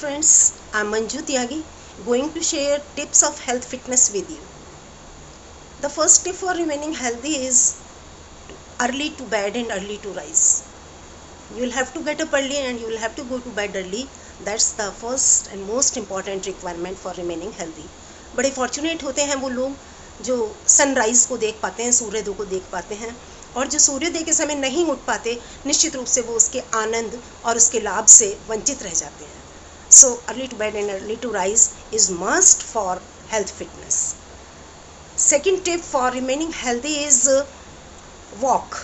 friends, I'm Manju Tyagi, going to share tips of health fitness with you. The first tip for remaining healthy is early to bed and early to rise. You will have to get up early and you will have to go to bed early. That's the first and most important requirement for remaining healthy. बड़े fortunate होते हैं वो लोग जो sunrise को देख पाते हैं, सूर्योदय को देख पाते हैं, और जो सूर्योदय के समय नहीं उठ पाते, निश्चित रूप से वो उसके आनंद और उसके लाभ से वंचित रह जाते हैं. So early to bed and early to rise is must for health fitness. Second tip for remaining healthy is walk.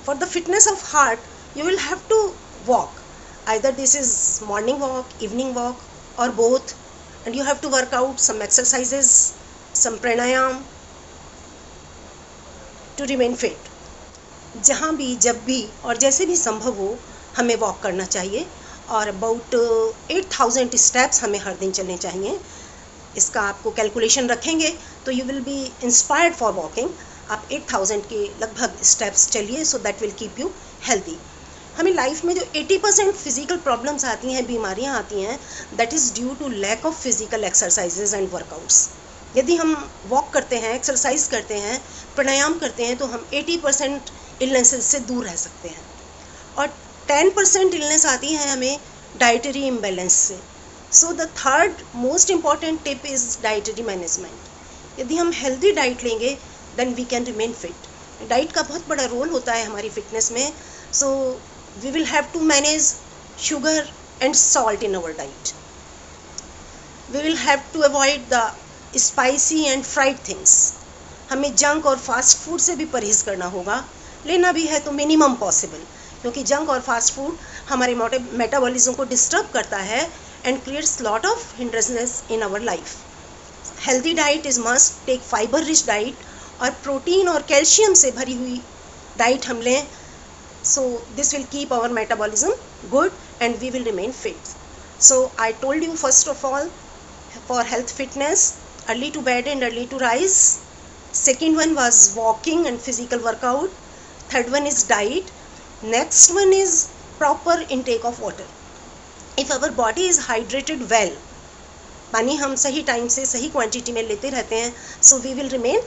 For the fitness of heart, you will have to walk. Either this is morning walk, evening walk, or both, and you have to work out some exercises, some pranayam to remain fit. जहाँ भी, जब भी और जैसे भी संभव हो हमें वॉक करना चाहिए, और अबाउट 8000 स्टेप्स हमें हर दिन चलने चाहिए. इसका आपको कैलकुलेशन रखेंगे तो you will be inspired for walking. आप 8000 के लगभग स्टेप्स चलिए, so that will keep you healthy. हमें लाइफ में जो 80% फिजिकल प्रॉब्लम्स आती हैं, बीमारियां आती हैं, that is due to lack of physical exercises and workouts. यदि हम वॉक करते हैं, एक्सरसाइज करते हैं, प्राणायाम करते हैं, तो हम 80% इलनेसेस से दूर रह सकते हैं. और 10% इलनेस आती है हमें डाइटरी इम्बैलेंस से. So the third most important tip is dietary management. यदि हम हेल्दी डाइट लेंगे then we can remain fit. Diet का बहुत बड़ा रोल होता है हमारी फिटनेस में. So we will have to manage sugar and salt in our diet. We will have to avoid the spicy and fried things. हमें junk और fast food से भी परहेज़ करना होगा. लेना भी है तो मिनिमम पॉसिबल, क्योंकि जंक और फास्ट फूड हमारे मेटाबॉलिज्म को डिस्टर्ब करता है and creates lot of hindrances in our life. Healthy diet is must. Take fibre rich diet और प्रोटीन और कैल्शियम से भरी हुई डाइट हम लें. So this will keep our metabolism good and we will remain fit. So I told you first of all for health fitness, early to bed and early to rise. Second one was walking and physical workout. Third one is diet. Next one is proper intake of water. If our body is hydrated well, पानी हम सही time से सही quantity में लेते रहते हैं, so we will remain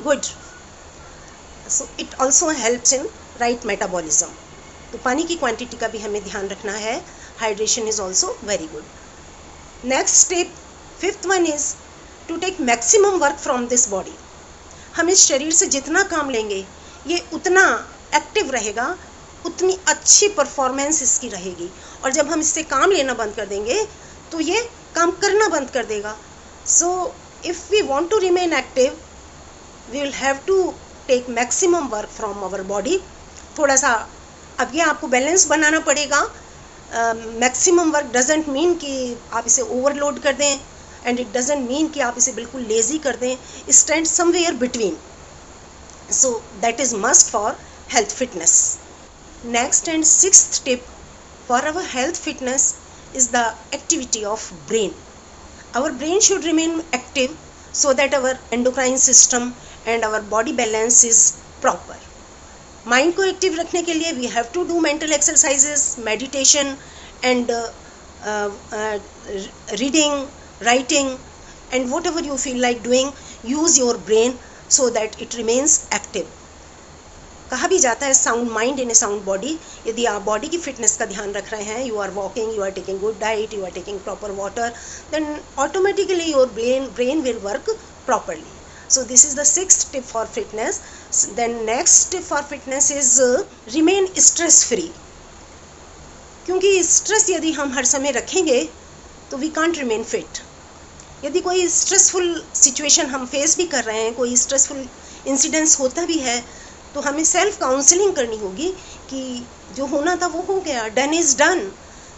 good. So it also helps in right metabolism. तो पानी की क्वांटिटी का भी हमें ध्यान रखना है. Hydration is also very good. Next step, fifth one is to take maximum work from this body. हम इस शरीर से जितना काम लेंगे ये उतना एक्टिव रहेगा, उतनी अच्छी परफॉर्मेंस इसकी रहेगी. और जब हम इससे काम लेना बंद कर देंगे तो ये काम करना बंद कर देगा. So if we want to remain active we will have to take maximum work from our body. थोड़ा सा अब ये आपको बैलेंस बनाना पड़ेगा. मैक्सिमम वर्क डजेंट मीन कि आप इसे ओवरलोड कर दें, एंड इट डजेंट मीन कि आप इसे बिल्कुल लेज़ी कर दें. Stand somewhere between. So that is must for health fitness. Next and sixth tip for our health fitness is the activity of brain. Our brain should remain active so that our endocrine system and our body balance is proper. Mind को active रखने के लिए we have to do mental exercises, meditation and reading, writing, and whatever you feel like doing. Use your brain so that it remains active. कहा भी जाता है sound mind in A sound body. यदि आप body की fitness का ध्यान रख रहे हैं, you are walking, you are taking good diet, you are taking proper water, then automatically your brain will work properly. So this is the sixth tip for fitness. Then next tip for fitness is remain stress free. क्योंकि stress यदि हम हर समय रखेंगे तो we can't remain fit. यदि कोई stressful situation हम face भी कर रहे हैं, कोई स्ट्रेसफुल इंसिडेंट्स होता भी है, तो हमें सेल्फ काउंसलिंग करनी होगी कि जो होना था वो हो गया, done is done,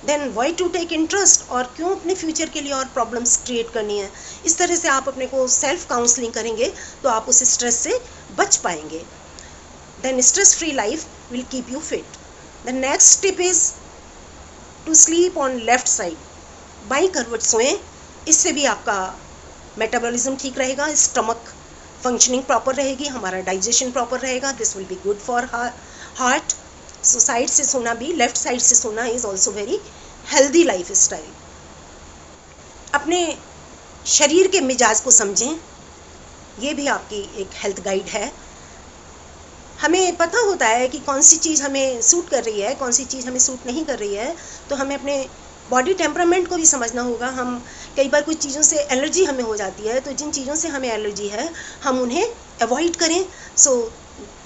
then why to take interest, और क्यों अपने फ्यूचर के लिए और प्रॉब्लम्स क्रिएट करनी है. इस तरह से आप अपने को सेल्फ काउंसलिंग करेंगे तो आप उस स्ट्रेस से बच पाएंगे. Then stress free life will keep you fit. The next tip is to sleep on left side. बाईं करवट सोएं. इससे भी आपका मेटाबॉलिज्म ठीक रहेगा, स्टमक फंक्शनिंग प्रॉपर रहेगी, हमारा डाइजेशन प्रॉपर रहेगा. This will be good for heart. So side से सोना भी, लेफ्ट साइड से सोना is also very healthy life style. अपने शरीर के मिजाज को समझें, ये भी आपकी एक हेल्थ गाइड है। हमें पता होता है कि कौन सी चीज़ हमें सूट कर रही है, कौन सी चीज़ हमें सूट नहीं कर रही है, तो हमें अपने बॉडी टेम्परामेंट को भी समझना होगा। हम कई बार कुछ चीज़ों से एलर्जी हमें हो जाती है, तो जिन चीज़ों से हमें एलर्जी है हम उन्हें अवॉइड करें। So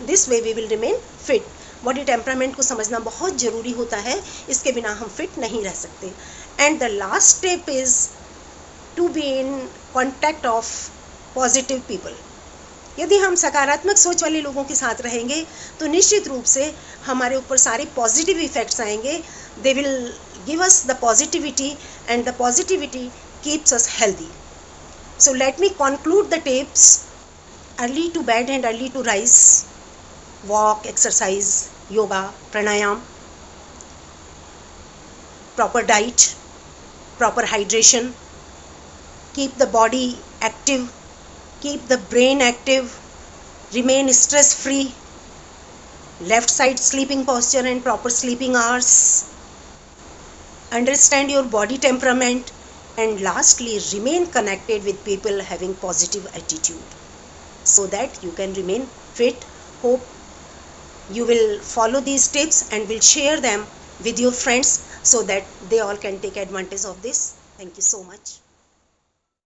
this way we will remain fit. Body temperament को समझना बहुत ज़रूरी होता है, इसके बिना हम फिट नहीं रह सकते। And the last step is to be in contact of positive people. यदि हम सकारात्मक सोच वाले लोगों के साथ रहेंगे तो निश्चित रूप से हमारे ऊपर सारे पॉजिटिव इफ़ेक्ट्स आएंगे। They will give us the positivity and the positivity keeps us healthy. So let me conclude the tips: early to bed and early to rise, walk, exercise, yoga, pranayam, proper diet, proper hydration, keep the body active, keep the brain active, remain stress free, left side sleeping posture and proper sleeping hours, understand your body temperament, and lastly remain connected with people having positive attitude so that you can remain fit. Hope you will follow these tips and will share them with your friends so that they all can take advantage of this. Thank you so much.